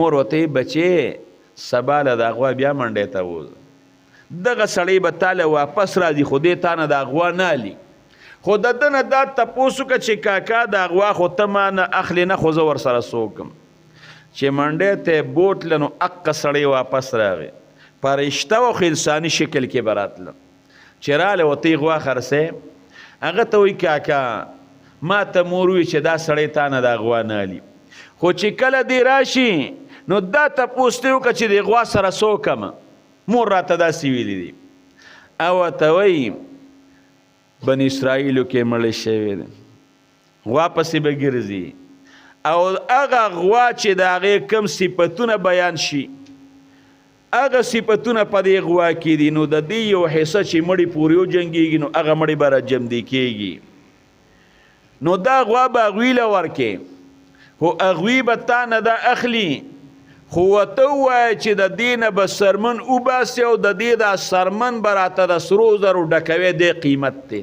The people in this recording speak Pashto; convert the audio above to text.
مور ورته بچې سبا له د غوا بیا منډې ته ووځه دغه سړی به تاله واپس راځي خو دې تا نه د غوا نه علي خو د ده نه دا تپوس وکړه چې کاکا د غوا خو ته ما نه اخلې نه خو زه ورسره څوکم چې منډې ته بوتله نو اقه سړی واپس راغی فرشته و خو انساني شکل کې به راتله چې راله ورته یې غوا خرڅی هغه ته وایي کاکا ما ته مور وي چې دا سړی تا نه د غوا نه علي خو چې کله دی راشي نو دا تپوس ته وکړه چې د غوا سره څوکم مور راته داسې ویلي دي او ورته وایي بن اسرائیلو کې مړی شوی دی غوا پسې به ګرځي او هغه غوا چې د هغې کم صفتونه بیان شي هغه صفتونه په دې غوا کې دي نو د دې یو حصه چې مړی پورې وجنګېږي نو هغه مړی به راجمدي کېږي نو دا غوا به هغوی له ورکې خو هغوی به تا نه دا اخلي خو ورته ووایه چې د دې نه به سرمن وباسي او د دې دا سرمن به راته د سرو زرو ډکوي دې قیمت دی